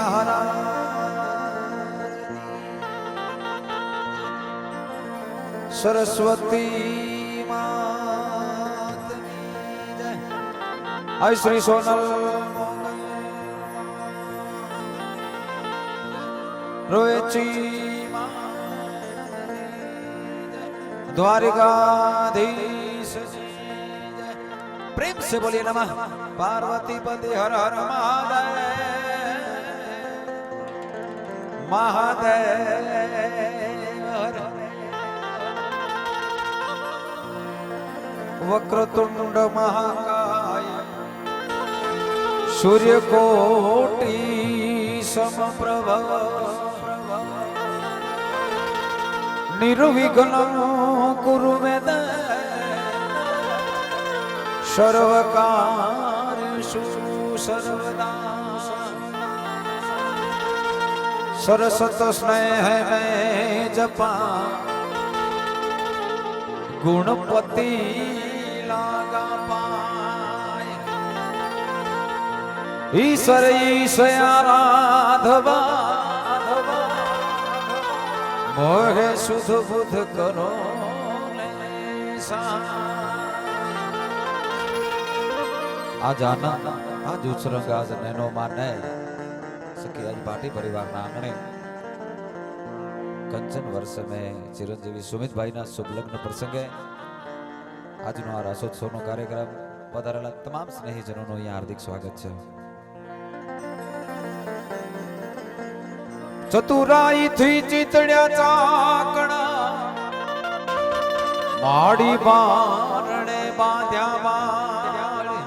મહારાજ સરસ્વતી માતની જય. આય શ્રી સોનલ રોયચી द्वारिकाधीश प्रेम से बोलिए नमः पार्वती पति हर हर महादेव महादेव. वक्रतुंड महाकाय सूर्यकोटि समप्रभ निर्विघ्नं कुरु मे सर्वकार्येषु सर्वदा. सरसत स्नेह में जपा गुणपति लागा पाय. ईश्वर आराधवा मोहे शुद्ध बुद्ध करो आज आनंद आज उछरंग आज नैनो माने सखी आज भाटी परिवार ना आंगणे कंचन वर्ष में चिरंजीवी सुमित भाई ना शुभ लग्न प्रसंगे आज नो रासोत्सव नो कार्यक्रम पधारेला तमाम स्नेहीजनों नो हार्दिक स्वागत है. चतुराई थी चितड्या चाकणा माड़ी बारणे बांध्या बारे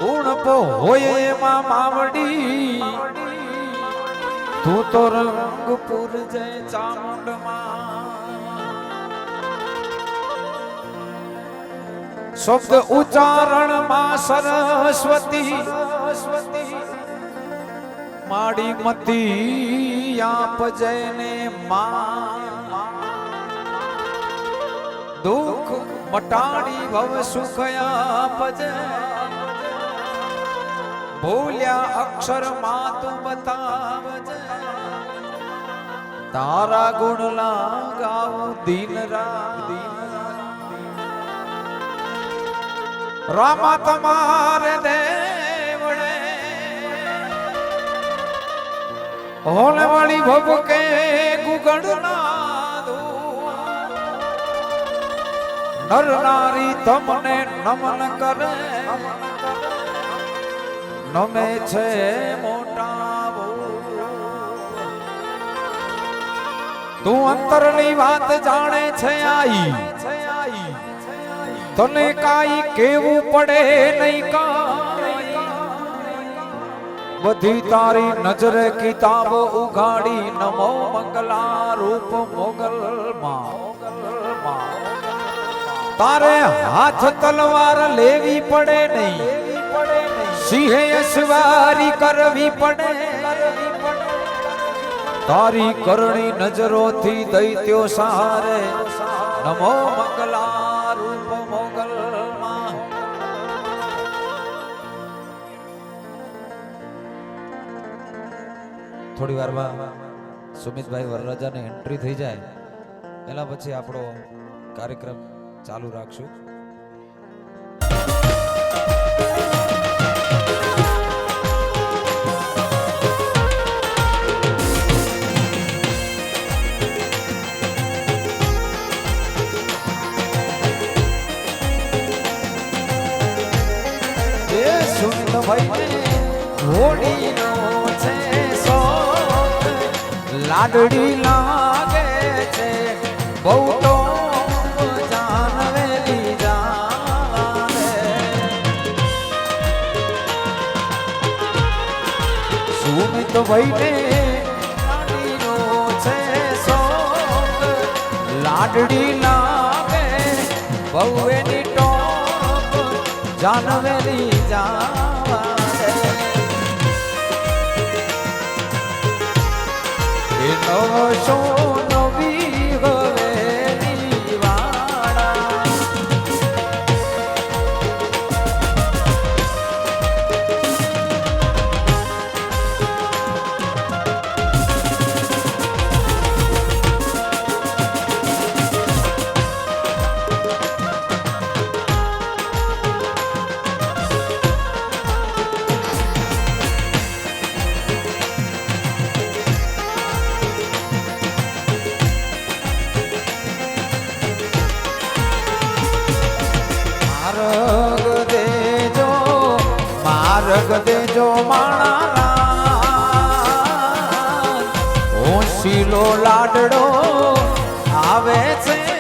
उणपो होये मा मावडी तू तो रंगपुर जय चामुंड शब्द उच्चारण मा सरस्वती माड़ी मती आप जयने मां दुख मटाड़ी भव सुख आप जय बोलिया अक्षर मातु बताव जय तारा गुण लगाऊ दिन रात रामा तमारे देवड़े होने वाली भव के गुगड़ना दो नर नारी तमने नमन करे नमे छे मोटा तू अंतरनी बात जाने छे आई तने काई केवू पड़े नहीं का बधी तारी नजर किताब उगाड़ी नमो मंगला रूप मोगल मां तारे हाथ तलवार लेवी पड़े नहीं सिंह सवारी करवी पड़े तारी करणी नजरों थी दैत्यो सहारे नमो मंगला रूप मोगल मां. થોડી વારમાં સુમિતભાઈ વરરાજાને એન્ટ્રી થઈ જાય એના પછી આપણો કાર્યક્રમ ચાલુ રાખશું. એ સુમિતભાઈ હોડીનો છે लाडड़ी लागे छे बहुतो जानवेली जाने सुमित भाई ने लाडी नो छे शोक लाडड़ी लागे बहुएनी टोप जानवेली जाने सोनो भी हवेली वाड़ा શીલો લાડડો આવે છે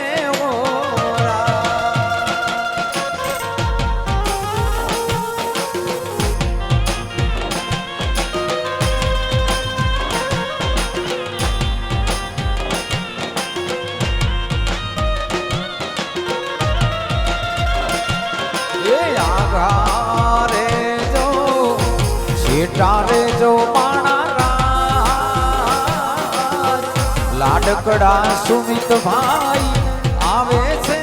રે જો માણા લાડકડા સુમિત ભાઈ આવે છે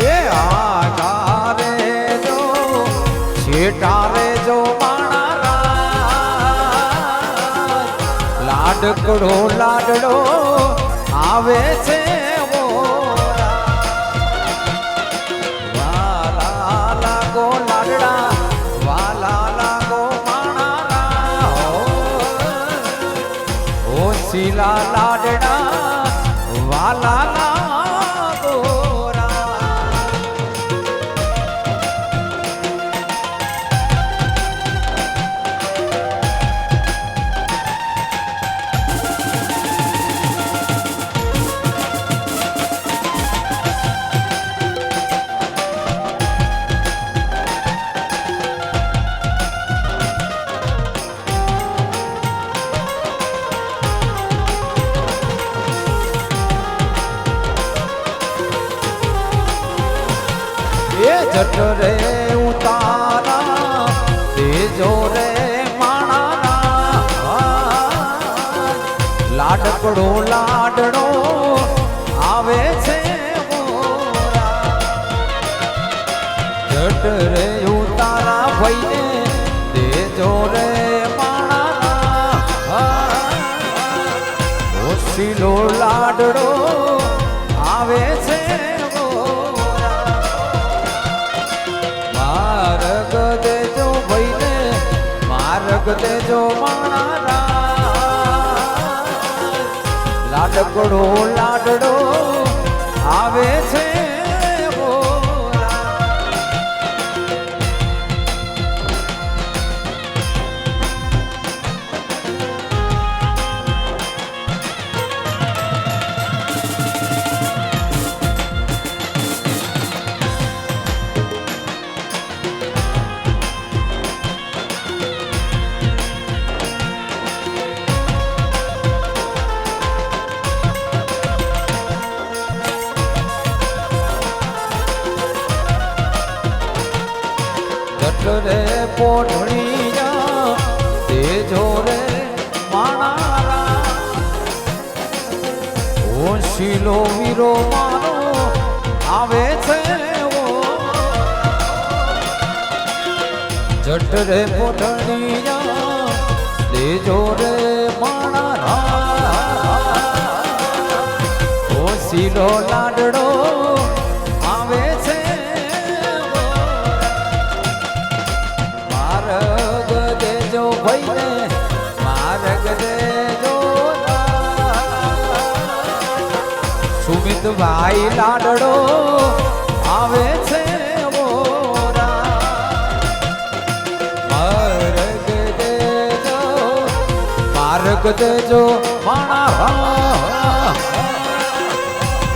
એ આગારે જો છેટારે જો લાડકડો લાડડો આવે છે વાલા લાગો લાડડા વાલા લાગો માણા ઓ શીલા લાડડા વાલા લાગો જટ રે ઉતારા દેજો રે માણા લાડકડો લાડડો આવે છે જટ રે ઉતારા ભાઈને દેજો રે માણા ઓશીલો લાડડો આવે છે માર્ગ દેજો માણા લાડકડો લાડડો આવે છે રે પોઢણી જા દેજો રે માણા ઓ શીલો વીરો મારો આવે છે જટ રે પોઢણી જા દેજો રે માણા ઓ શીલો લાડડો આવે છે ભાઈને માર્ગ દેજો સુમિત ભાઈ લાડડો આવે છે માર્ગ દેજો માણા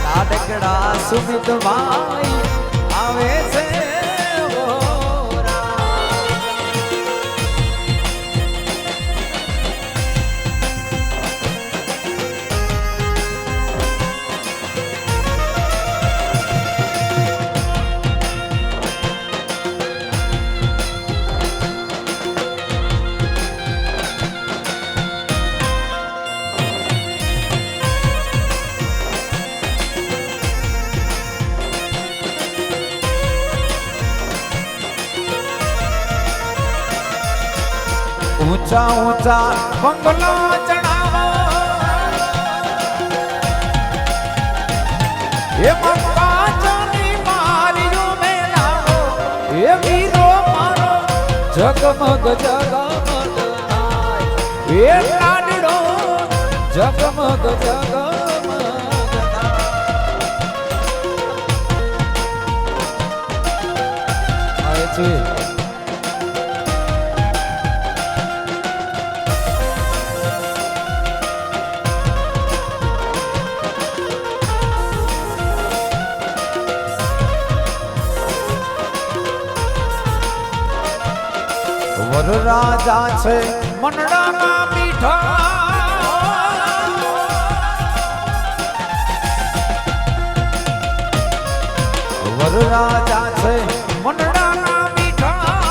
લાડકડા સુમિત ભાઈ આવે છે ऊंचा ऊंचा बंगलो चढ़ावो ये मक्का जानी मारियो में लावो ये वीरो मारो जगमग जगमग એ લાડડો જગમગ જગમગ થાય છે. વરરાજા છે મનડાના મીઠા વરરાજા છે મનડાના મીઠા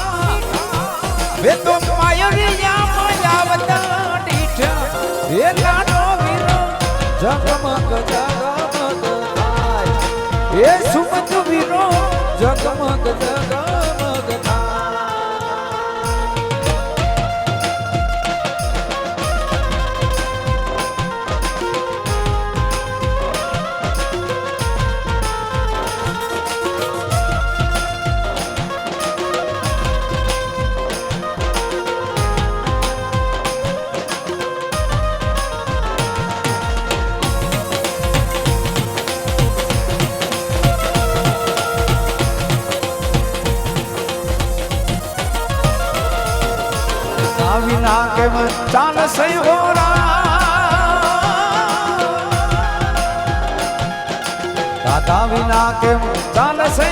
વે તો માયરિયા માયાવતા ડીઠા એ લાડો વીરો જગમગ જગમગ થાય એ સુમત વીરો જગમગ જગમગ વિના કેમ ચાલશે દાદા વિના કેમ ચાલશે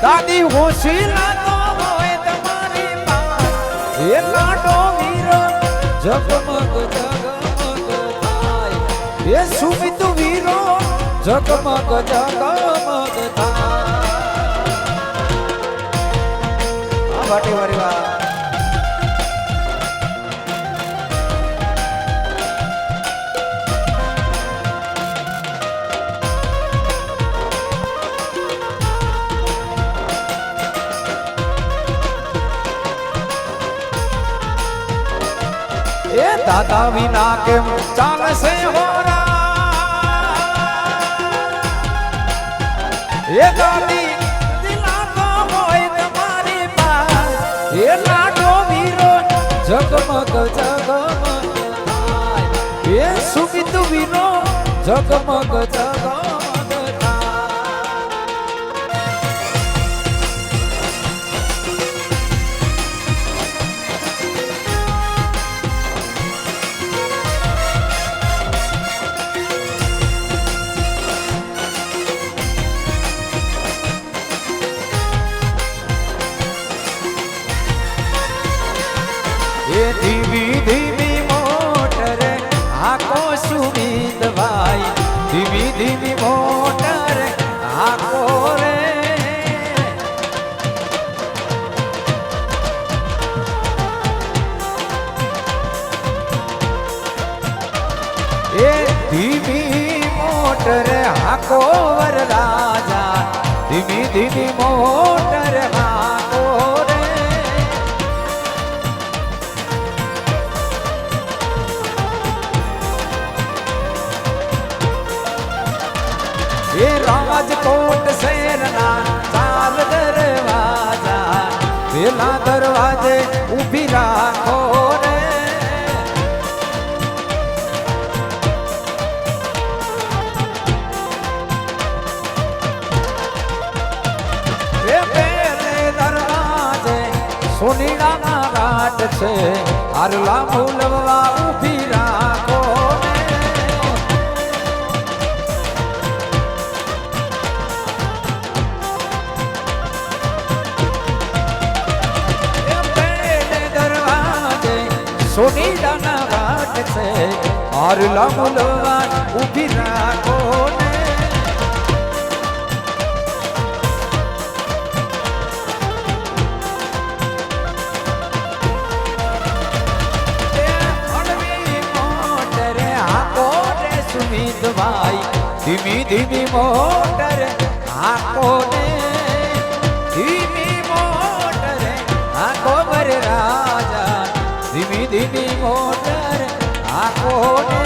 દાદી હોશીલા તો હોય તમારી પાસે એ લાડો વીરો જગમગ જગમગ થાય એ સુમિત વીરો જગમગ જગમગ થાય વાટી વારી વા એ દાદા વિના કેમ ચાલશે એ દાદી એ લાડો વીરો જગમગ જગમગ થાય એ સુમિત વીરો જગમગ જગમગ થાય એ ધીમી ધીમી મોટર આકો સુમિત ભાઈ ધીમી ધીમી મોટર આકો રે એ ધીમી મોટર આકો વરરાજા ધીમી ધીમી મોટર આકો રે એ રાજકોટ શહેરના ચાર દરવાજા પેલા દરવાજે ઊભી રાખો રે એ પેલે દરવાજે સોનીડાના ઘાટ છે આરલા મૂલવા ઊભી રાખો સોનીડાના ઘાટ છે આરલા મૂલવા ઊભી રાખો ને સુમિત ભાઈ ધીમી ધીમી મોટર આકો ને ધીમી મોટર આકો વરરાજા ધીમી ધીમી મોટર આકો ને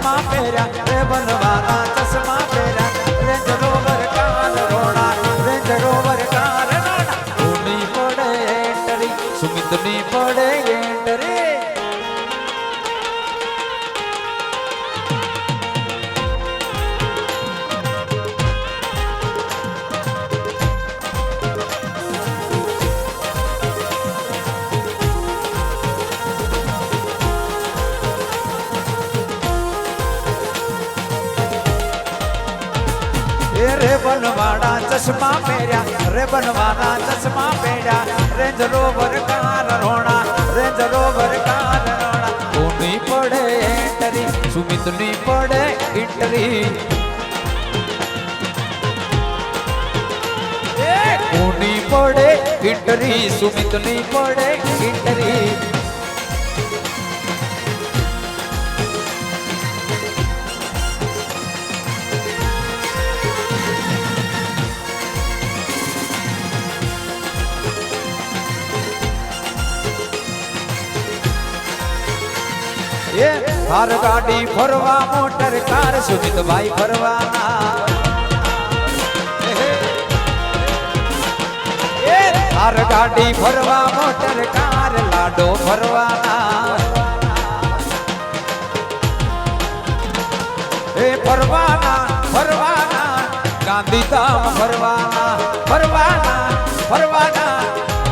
चश्मा पेरा रे बनवाना चश्मा पेरा रेंज रोवर कार रोना रेंज रोवर कार रोना ऊनी पड़े एंटरी सुमित नी पड़े एंटरी रे बनवाना चश्मा पेरा रे बनवाना चश्मा पेरा रेंज रोवर कार रोना रेंज रोवर कार रोना ऊनी पड़े एंटरी सुमित नी पड़े इंटरी ऊनी पड़े इंटरी सुमित नी पड़े इंटरी थार गाड़ी फरवा मोटर कार सुमित भाई फरवाना थार गाड़ी फरवा मोटर कार लाडो फरवाना फरवाना फरवाना गांधी धाम फरवाना फरवाना फरवाना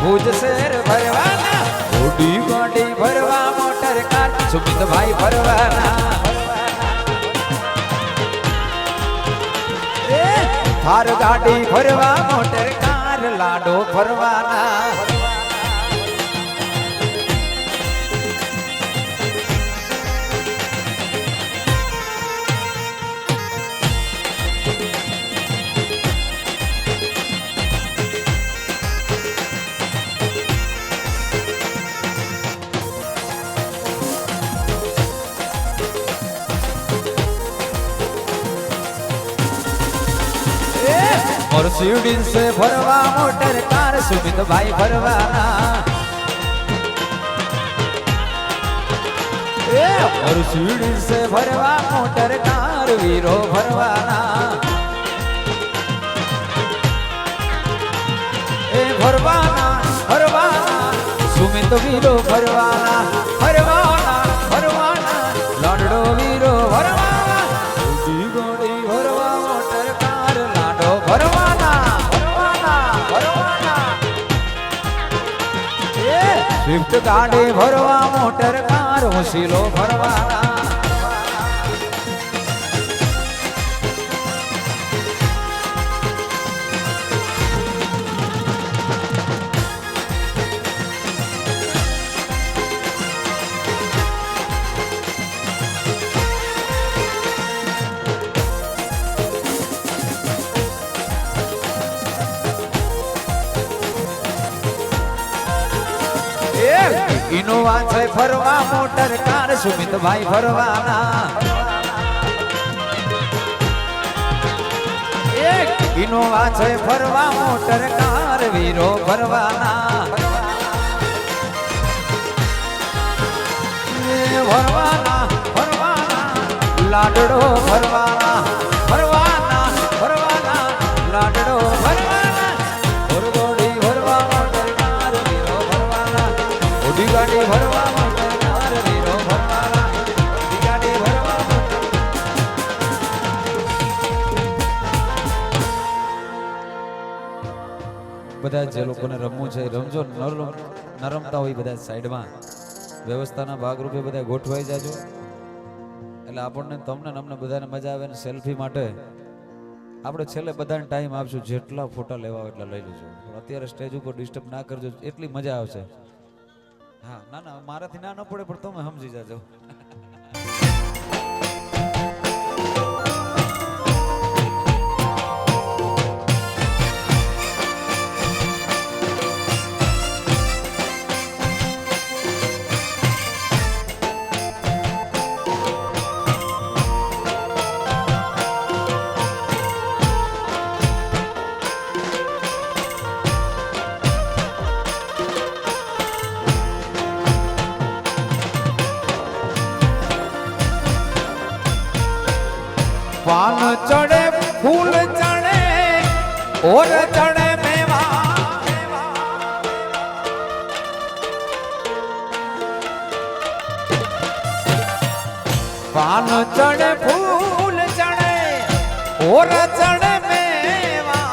भुज शहर फरवाना ओडी गाड़ी फरवा मोटर कार सुमित भाई फरवाना थार गाड़ी फरवा मोटर कार लाडो फरवाना और सीढ़ी से भरवा मोटर कार सुमित भाई भरवाना और सीढ़ी से भरवा मोटर कार वीरो भरवाना भरवाना भरवाना सुमित वीरो भरवाना भरवाना भरवाना लाडो वीरो भरवाना गोड़ी भरवा मोटर कार लाडो भरवाना भरवाना भरवाना स्विफ्ट गाड़ी भरवा मोटर कार होशीलो भरवाना इनोवा छे फरवा मोटर कार सुमित भाई फरवाना इनोवा छे फरवा मोटर कार वीरो फरवाना फरवाना फरवाना लाडड़ो फरवाना फरवाना फरवाना लाडड़ो फरवाना गोड़ी भरवा मोटर कार वीरो फरवाना ओडी गाड़ी भरवा मोटर कार वीरो फरवाना ओडी गाड़ी भरवा બધા જે લોકોને રમવું છે રમજો, ન રમતા હોય બધા સાઈડમાં વ્યવસ્થાના ભાગરૂપે બધા ગોઠવાઈ જાજો, એટલે આપણને તમને અમને બધાને મજા આવે ને સેલ્ફી માટે આપણે છેલ્લે બધાને ટાઈમ આપશું, જેટલા ફોટા લેવા હોય એટલા લઈ લેજો, અત્યારે સ્ટેજ ઉપર ડિસ્ટર્બ ના કરજો, એટલી મજા આવશે. હા ના ના મારાથી ના ન પડે પણ તમે સમજી જાજો. ઓર ચણે મેવા પાન ચણે ફૂલ ચણે ઓર ચણે મેવા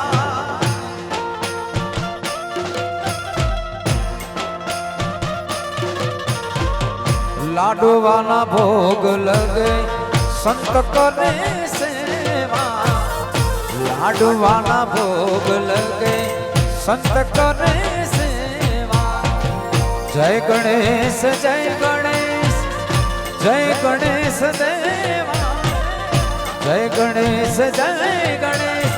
લાડવાના ભોગ લગે સંત કરે સેવા લાડવાના ભોગ લગે સંત કરે સેવા જય ગણેશ જય ગણેશ જય ગણેશ દેવા જય ગણેશ જય ગણેશ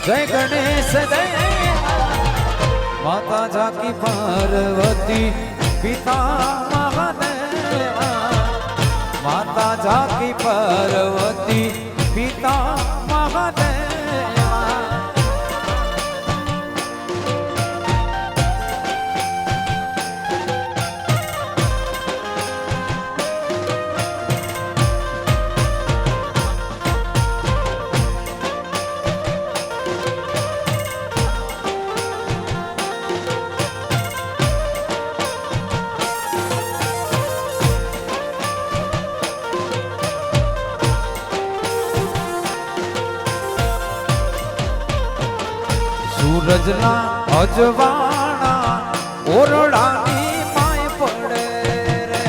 જય ગણેશ દેવા માતા જાકી પાર્વતી પિતા મહાદેવા માતા જાકી પાર્વતી પિતા મહાદેવા સૂરજના અજવાણા ઓરડાની માય પડે રે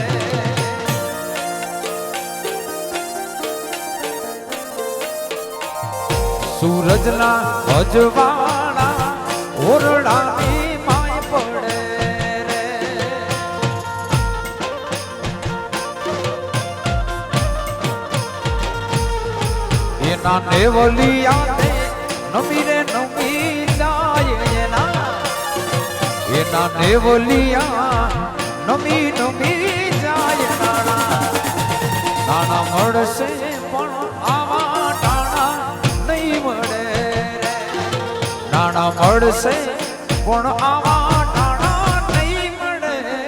સૂરજના અજવાણા ઓરડાની માય પડે રે એના નેવલિયા નમી રે નમી એના નેવલિયા નમી નમી જાય નાણા મળશે પણ આવા ટાણા નહીં મળે રે નાણા મળશે પણ આવા ટાણા નહીં મળે રે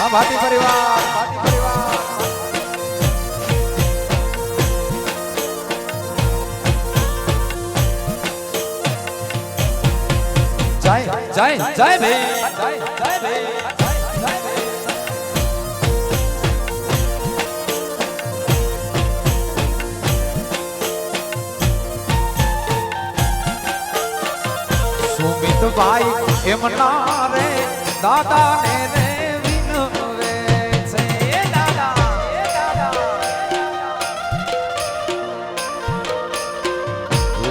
ભાટી પરિવાર જય જય જય ભે જય જય ભે સુમિતભાઈ એમના રે દાદા ને રે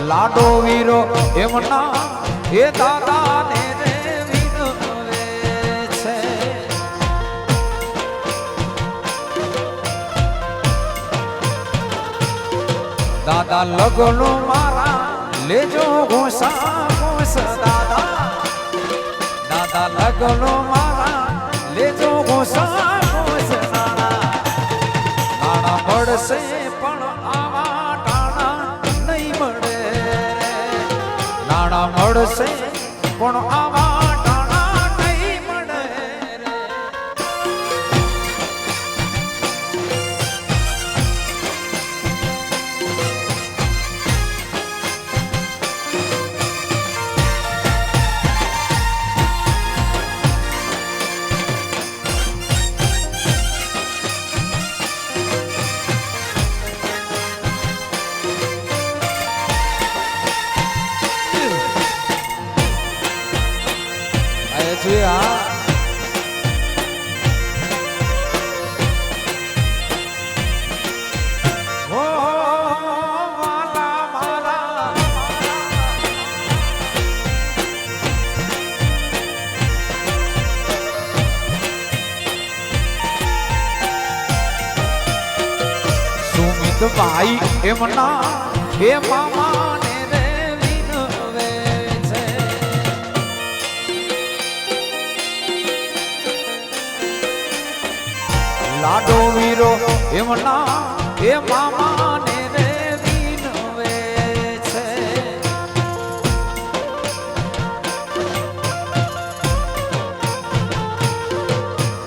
લાડો વીરો એમના એ દાદા ને રે વિનવે છે દાદા લગનો મારા લેજો ઘોષા ઘોષ દાદા દાદા લગનો મારા લેજો ઘોષા ઘોષ નાણા મળશે પણ આવા ટાણા નહીં મળે નાણા મળશે પણ આવા ટાણા નહીં મળે જોઈએ હા સુમિતભાઈ એમના હે મામા ને રે વિનવે છે લાડો વીરો એમના એ મામાને રે વિનવે છે.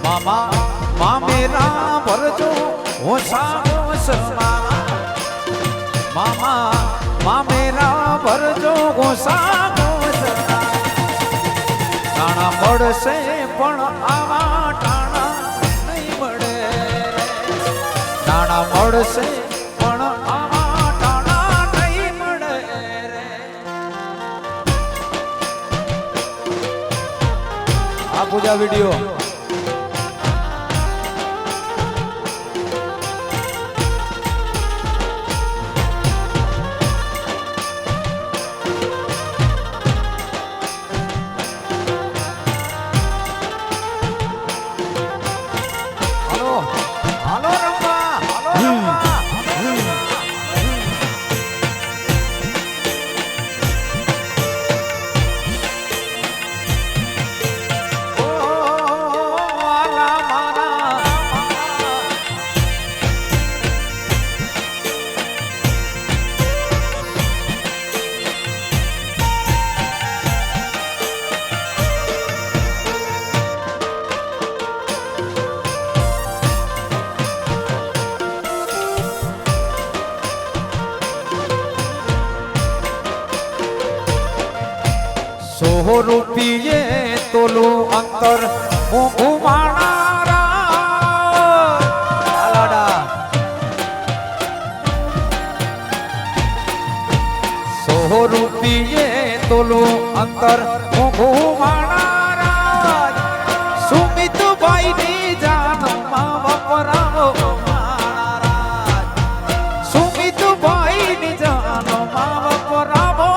મામા મામેરા ભરજો હોશા હોશમાં મામા મામેરા ભરજો હોશા હોશમાં ટાણા મળશે પણ આવા ટાણા નહીં મળે. ટાણા મળશે પણ આવા ટાણા નહીં મળે રે. આ પૂજા વિડીયો રૂપિયે તોલું અંતર માણારા 100 રૂપિયે તોલું અંતર માણારા સુમિતભાઈ ની જાનમાં વપરાવો માણારા સુમિતભાઈ ની જાનમાં વપરાવો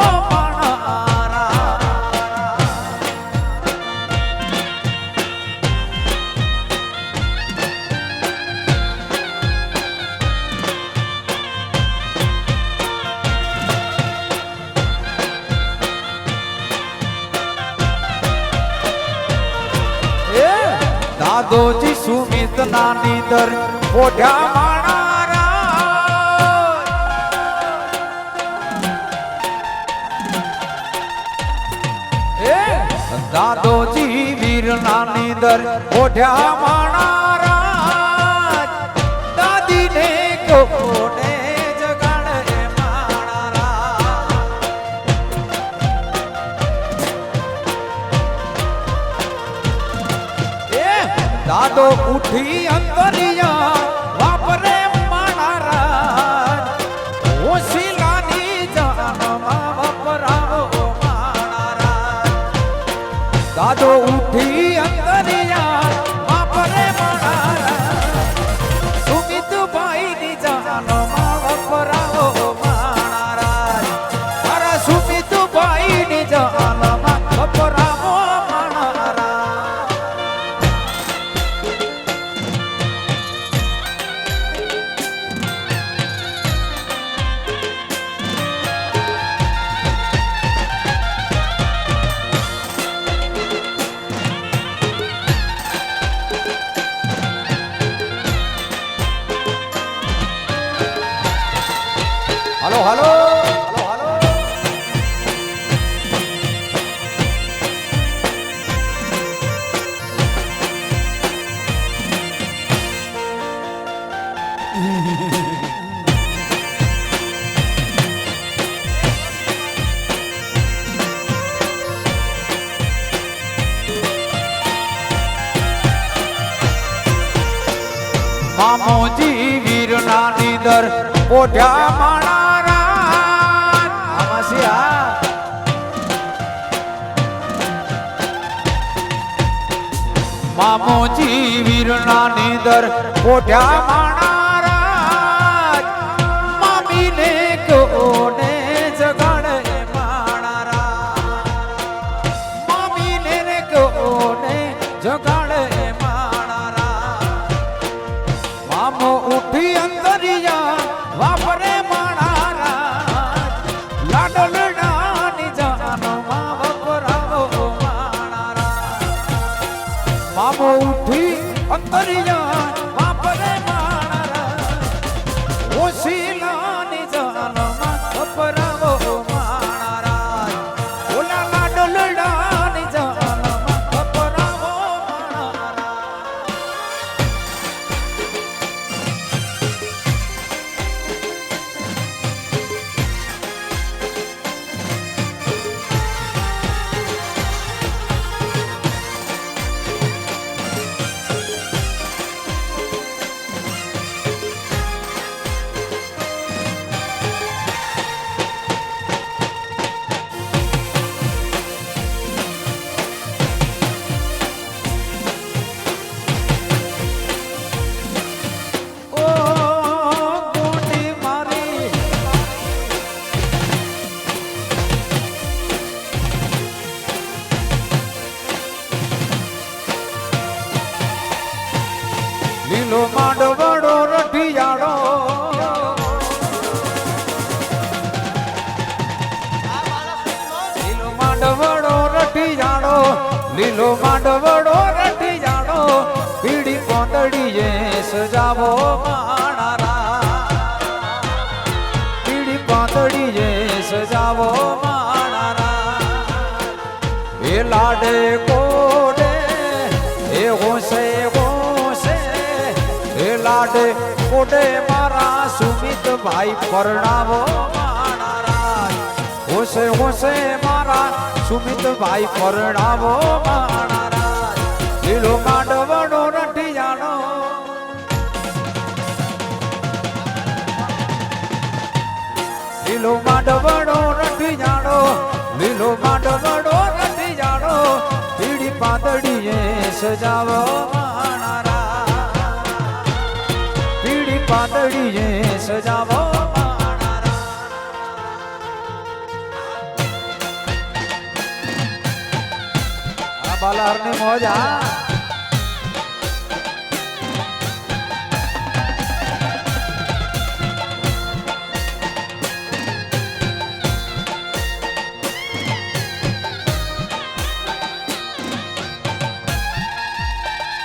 દાદોજી સુમિત નાની દર પોઢ્યા માણારા દાદોજી વીર નાની દર પોઢ્યા માણારા દાદીને કોને જગાડે માણારા દાદો ઉઠી અંતરિયા વાપરે માણારા ઓશિલાની જાનમાં વપરાવો માણારા દાદો ઉઠી અંતરિયા વાપરે માણારા સુમિતભાઈ ની જાનમાં વપરાવો માણારા તારા સુમિતભાઈ ની જાનમાં વપરાવો માણારા. હાલો હાલો હાલો હાલો મામોજી વીર નાની દર પોઢ્યા માણારા મામોજી વીર નાની દર પોઢ્યા માણારા મામીને કોને જગાડે માણારા મામીને કોને જગાડે મામો ઉઠી અંતરિયા વાપરે માણારા લાડલડાની જાનમાં વપરાવો માણારા મામો ઉઠી અંતરિયા વાપરે સજાવો માણારા પીળી પાંદડીએ સજાવો માણારા એ લાડે કોડે એ હોશે હોશે એ લાડે કોડે મારા સુમિત ભાઈ પરણાવો હોશે હોશે મારા સુમિત ભાઈ પરણાવો માણારા લીલો માંડવડો રટી જાણો લીલો માંડવડો રટી જાણો લીલો માંડવડો રટી જાણો પીળી પાંદડીએ સજાવો માણારા પીળી પાંદડીએ સજાવો બાલારની મોજ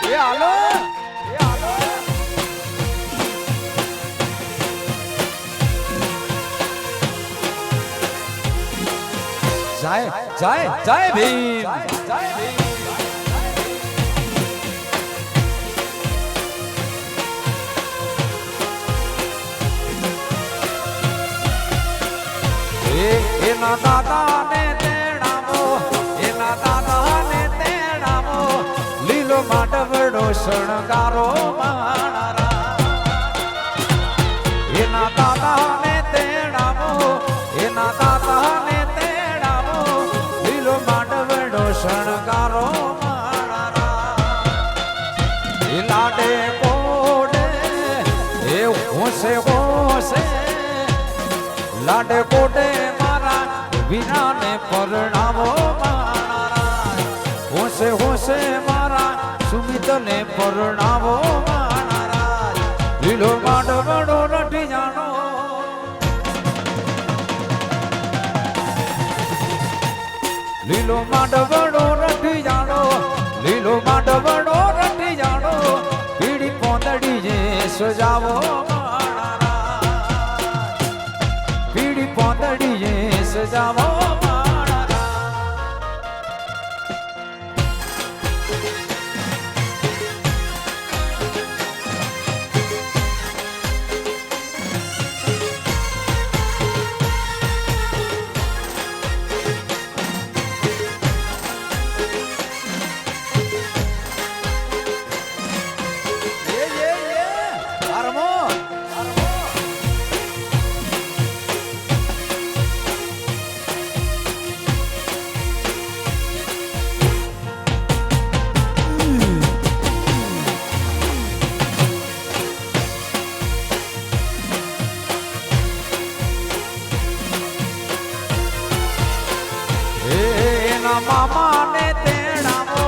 એ હાલો જાય જાય જાય ભીમ જાય ભીમ એના દાદાને તેડાવો એના દાદાને તેડાવો લીલો માંડવડો શણગારો માણારા એના દાદાને તેડાવો એના દાદાને તેડાવો લીલો માંડવડો શણગારો માણારા એ લાડે કોડે એ હોશે હોશે લાડે કોડે વીરાને પરણાવો માણારા હોશે હોશે મારા સુમિતને પરણાવો માણારા લીલો માંડવડો રટી જાણો લીલો માંડવડો રટી જાણો લીલો માંડવડો રટી જાણો પીળી પોંદડીએ સજાવો પીળી પોંદડીએ સજાવો મામાને તેડાવો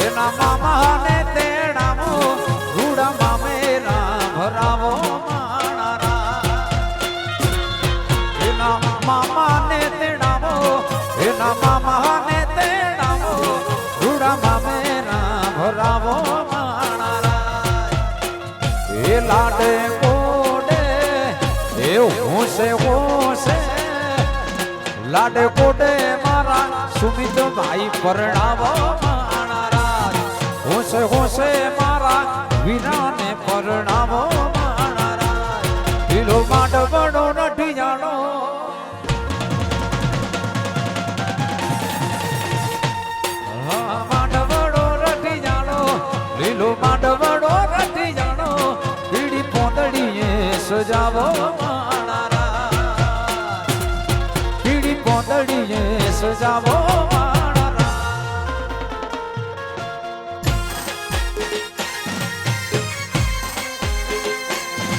એના મામાને તેડાવો રૂડા મામેરા ભરાવો માણારા એના મામાને તેડાવો એના મામાને તેડાવો રૂડા મામેરા ભરાવો માણારા એ લાડે કોડે એ હોશે હોશે લાડે કોડે મારા સુમિત ભાઈ પરણાવો માણારા હોશે હોશે મારા વીરાને પરણાવો માણારા લીલો માંડવડો રટી જાણો માંડવડો રટી જાણો લીલો માંડવડો રટી જાણો પીળી પોંદડીએ સજાવો માણારા પીળી પોંદડીએ સજાવો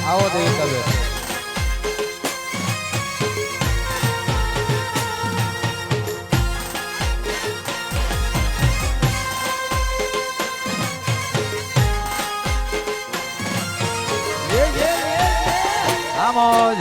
આવો તો કવે આમોજ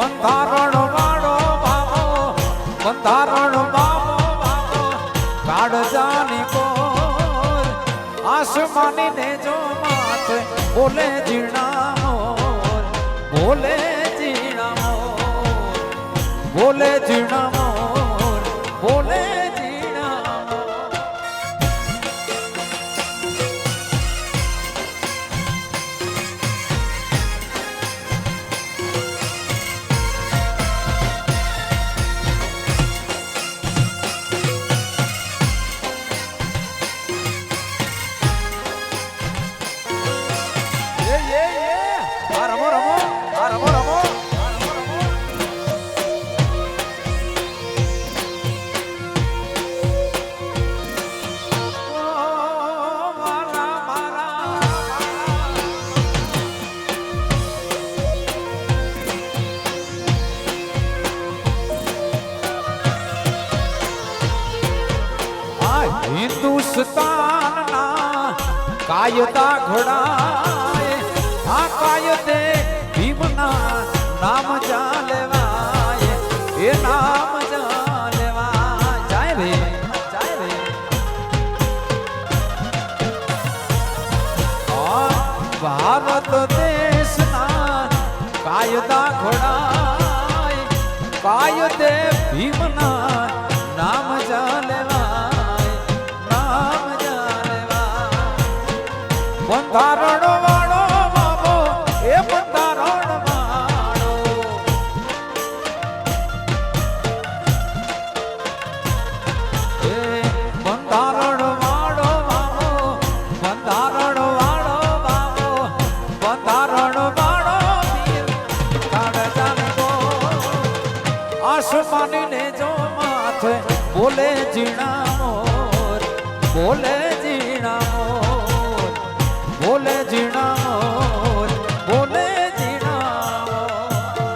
બંધારણ વાળો બાબો બંધારણ બાબો બાબો કાળજાની કોર આસમાની ને જો માથે બોલે જીણા મોર બોલે જીણા મોર બોલે જીણા મોર બોલે જીણા મોર હિન્દુસ્તાનના કાયદા ઘોડાય આ કાયદે ભીમના નામ ચાલવાય એ નામ ચાલવાય જાય રે ભારત દેશના કાયદા ઘોડાય કાયદે ભીમના નામ ચાલવાય નામ ચાલવાય બંધારણ વાળો બાબો એ બંધારણ વાળો એ બંધારણ વાળો બાબો બંધારણ વાળો બાબો બંધારણ વાળો કાળજાની કોર આસમાની ને જો માથે બોલે જીણા મોર બોલે જીણા મોર બોલે જીણા મોર બોલે જીણા મોર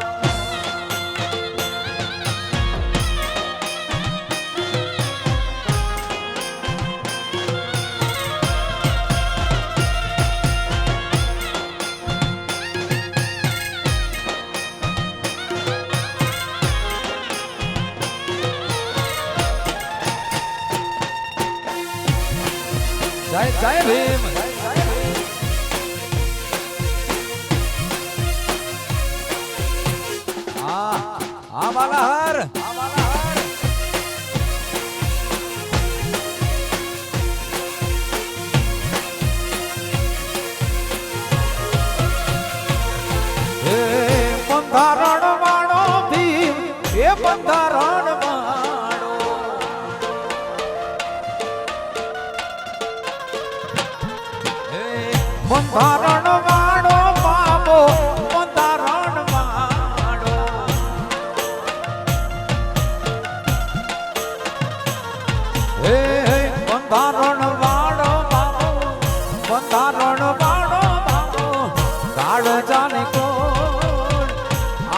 જય જય ભીમ હા બાલાહર હે બંધારણ વાળો ભીમ એ બંધારણ વાળો હે બંધારણ વાળો બાબો બંધારણ વાળો હે બંધારણ વાળો બાબો બંધારણ વાળો બાબો કાળજાની કોર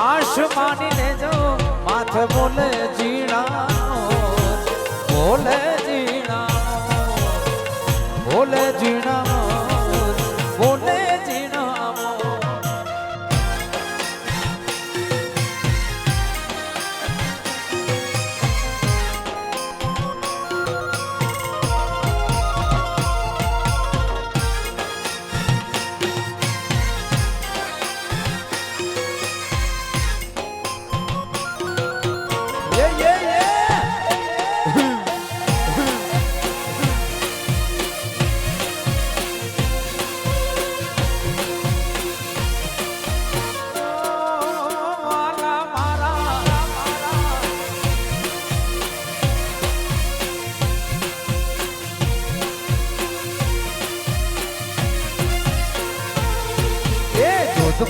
આસમાની ને જો માથે બોલે જીણા મોર બોલે જીણા મોર બોલે જીણા મોર બોલે જીણા મોર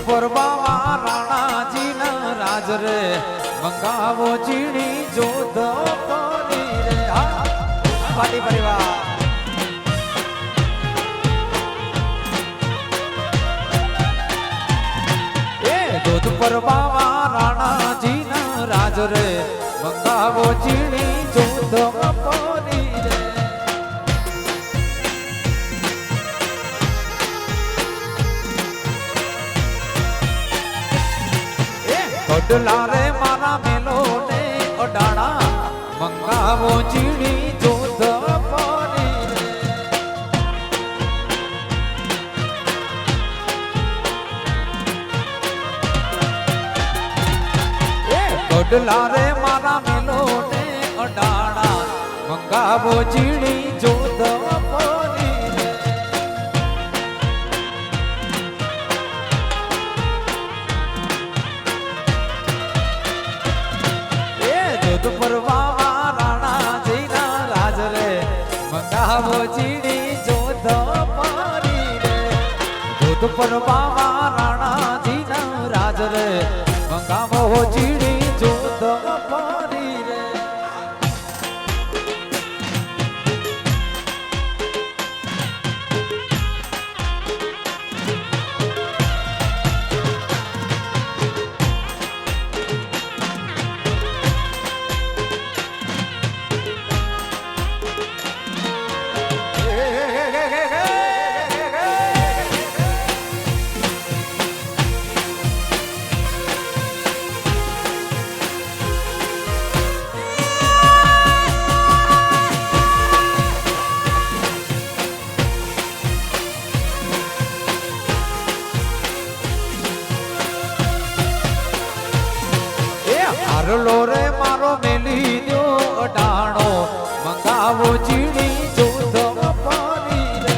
પર બાવા રાણાજીના રાજ રે મંગાવો ચીણી જોધ કોની રે હા પાટી પરિવાર એ દૂધ પર બાવા રાણાજીના રાજ રે મંગાવો ચીણી જોધ કોની રે કડલા રે મારા મેલો ને અડાણા મંગાવો ચીડી જોધ પારી રે કડલા રે મારા મેલો ને અડાણા મંગાવો ચીડી જોધ પારી પરવા રાણા જીના રાજ રે મંગાવો ચીડી જોધ પારી રે દૂધ પરવા રાણા જીના રાજ રે મંગાવો ચીડી જોધ પારી રે હારલો રે મારો મેલી દો અડાણો મંગાવો ચીડી જોધ પારી રે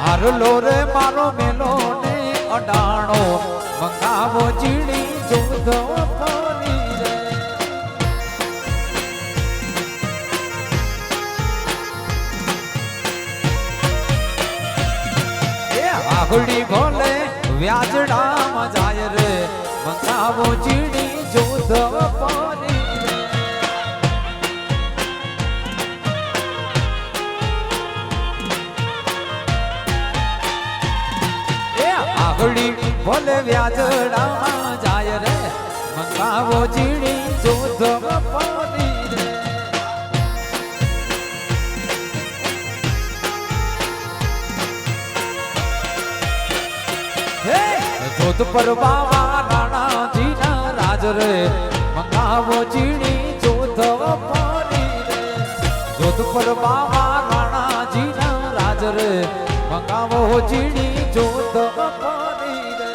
હારલો રે મારો મેલો ને અડાણો મંગાવો ચીડી જોધ પારી રે આગળી ભલે વ્યાજડામાં જાય રે મંગાવો ચીડી જોધ પારી રે આગળી ભલે વ્યાજડામાં જાય રે મંગાવો ચીડી જોધ પારી રે જોધ પરવા રાણા જીના રાજ રે મંગાવો ચીડી જોધ પારી રે જોધ પરવા રાણા જીના રાજ રે મંગાવો ચીડી જોધ પારી રે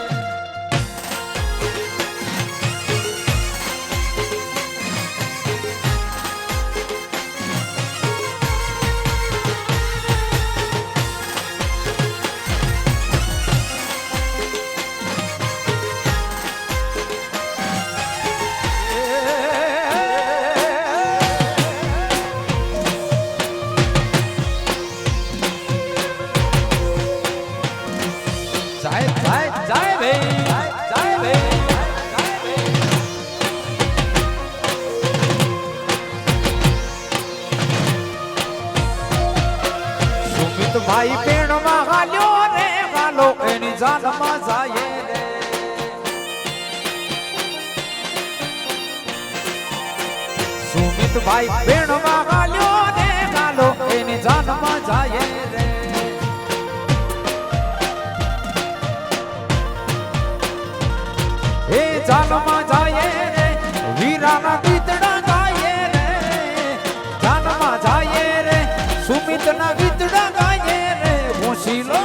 ભાઈ પેણ માં ગાલ્યો રે ગાલો એની જાન માં જાય રે સુમિત ભાઈ પેણ માં ગાલ્યો રે ગાલો એની જાન માં જાય રે એ જાન માં જાય રે વીરાના ગીતડા ગાય રે જાન માં જાય રે સુમિત ના ગીતડા ગાય રે હોશીલો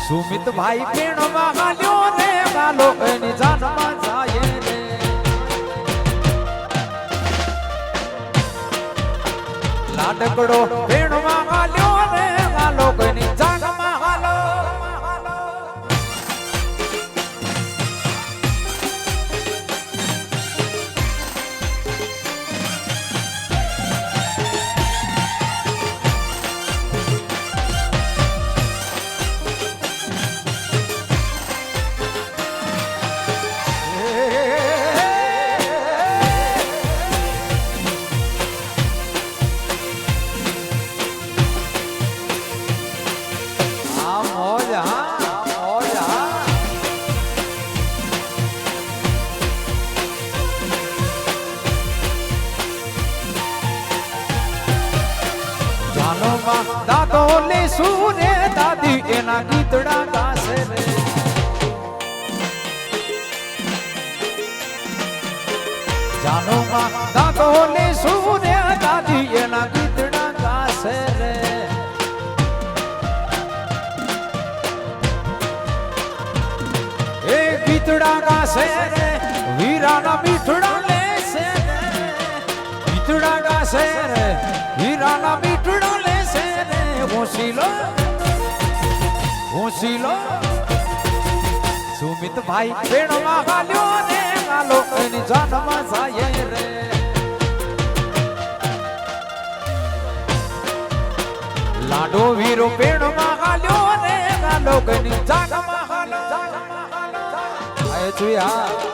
સુમિત ભાઈ પેણ માં ગાલ્યો રે ગાલો એની જાન માં જાય રે લાડકડો પેણ માં ગાલ્યો રે ગાલો એની જાન માં ગાલો માં દાદો લે સુરે દાદી એના ગીતડા ગાશે રે જાનો માં દાદો લે સુરે દાદી એના ગીતડા ગાશે રે એ ગીતડા ગાશે રે વીરાના મીઠડા લેશે રે ગીતડા ગાશે રે વીરાના મીઠડા લેશે રે હોશીલો સુમિત ભાઈ પેણમાં ગાલ્યો ને ગાલો એની જાનમાં જાય રે લાડો વીરો પેણમાં ગાલ્યો ને ગાલો એની જાનમાં ગાલો આય છુયા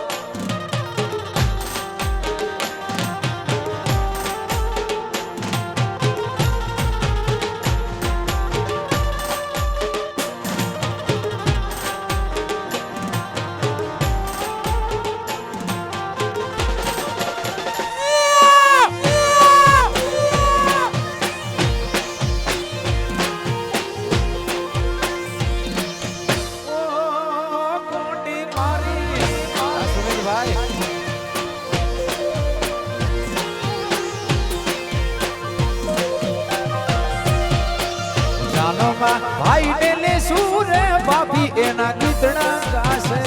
ભાઈ ને લે સુરે ભાભી એના ગીતડા ગાશે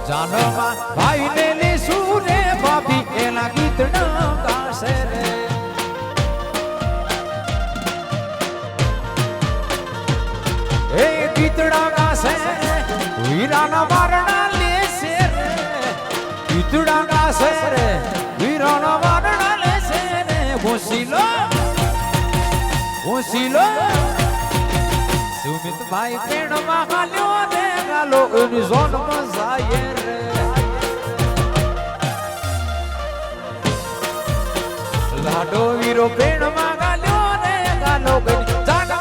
જાનમાં ભાઈ ને લે સુરે ભાભી એના ગીતડા ગાશે રે એ ગીતડા ગાશે વીરાના વારણા લેશે રે ગીતડા ગાશે રે વીરાના વારણા હોશીલો સુમિત ભાઈ પેણમાં ગાલ્યો ને ગાલો એની ઝોનમાં જાય રે લાડો વીરો પેણમાં ગાલ્યો ને ગાલો એની જાનમાં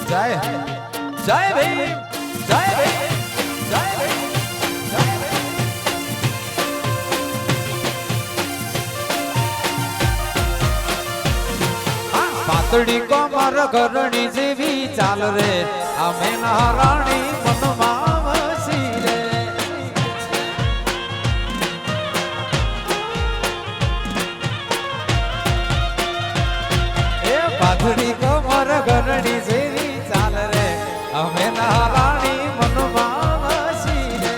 જય જય ભીમ જય ભીમ જય ભીમ જય ભીમ પાતળી કમર ઘરણી જેવી ચાલ રે અમે નારાણી મનમાં વસી રે એ પાતળી કમર ઘરણી જેવી અમે નારાણી મનમાં વસી રે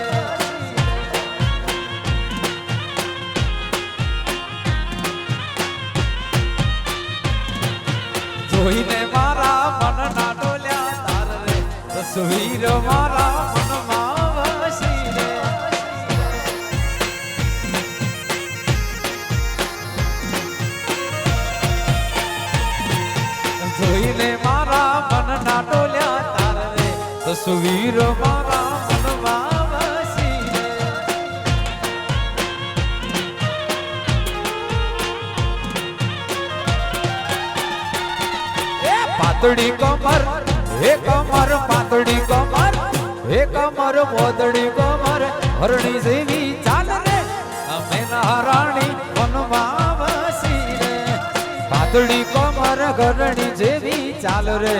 જોઈને મારા મન ના ડોલ્યા તાર રે તસવીર મારા મનમાં વસી રે જોઈને મારા મન ના ડોલ્યા તસવીર મારા મનમાં વસી રે પાતળી કમર હે કમર પાતળી કમર હે કમર મોદડી કમર હરણી જેવી ચાલ રે અમે નારાણી મનમાં વસી રે પાતળી કમર ઘરણી જેવી ચાલ રે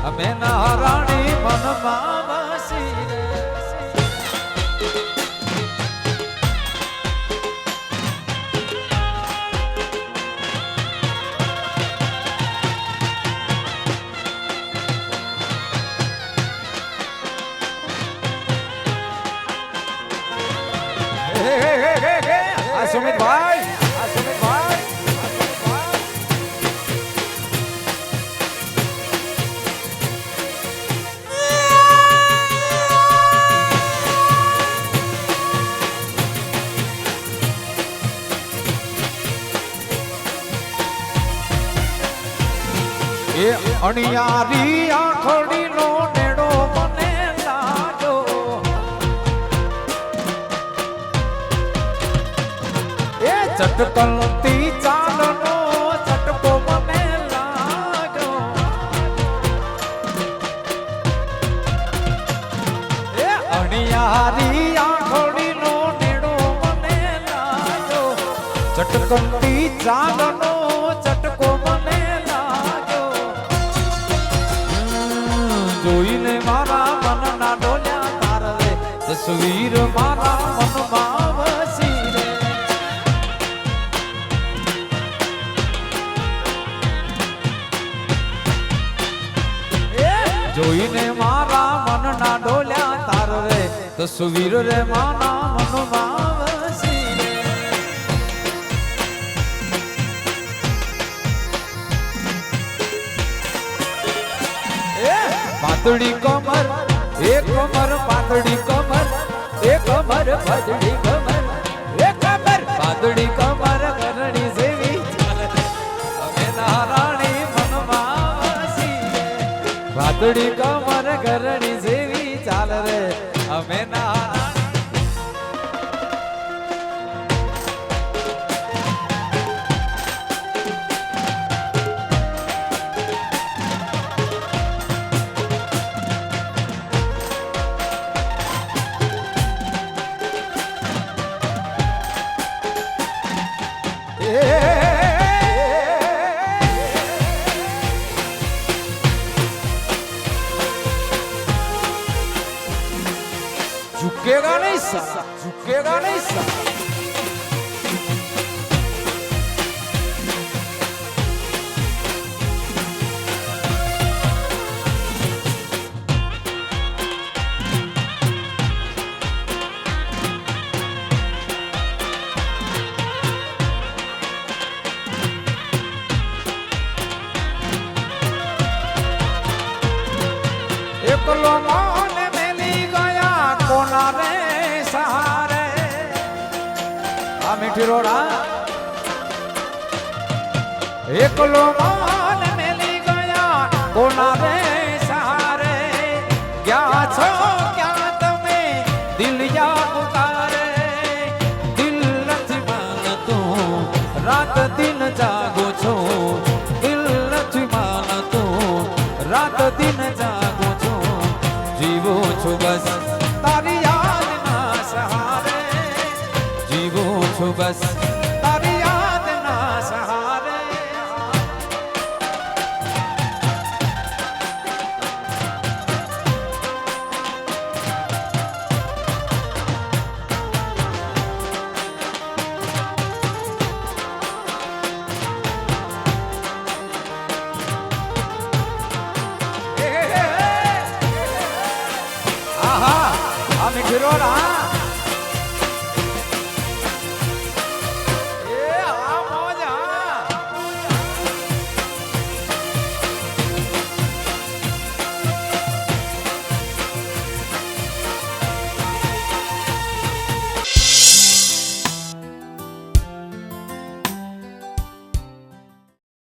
અમે નારાણી મનમાં વસી રે સુમિતભાઈ એ અણિયારી આંખડીનો નેડો મને લાજો એ ચટકલતી ચાલનો ચટકો મને લાજો એ અણિયારી આંખડીનો નેડો મને લાજો ચટકલતી ચાલનો ચટકો મને જોઈને મારા મનના ડોલ્યા તારે તસવીર મારા મનમાં વસી રે જોઈને મારા મનના ડોલ્યા તારે તસવીર રે મારા મનમાં વસી રે પાતળી કમર એક કમર પાતળી કમર એક કમર પાતળી કમર એક કમર પાતળી કમર કરણી જેવી અમે નારાણી મનમાં વસી પાતળી કમર કરણી જેવી ચાલ રે અમે નારાણી झुकेगा नहीं सा झुकेगा नहीं सा એકલો મન મેલી ગયા કોના રે સહારે આ મીઠી રોડા એકલો મન મેલી ગયા કોના રે સહારે ક્યાં છો ક્યાં તમે દિલ યા પુકારે દિલ નથી માનતું રાત દિન જાગો છો દિલ નથી માનતું રાત દિન જાગો છો જીવો છો બસ તારી યાદના સહારે જીવો છો બસ તારી યાદના સહારે મીઠી રોડા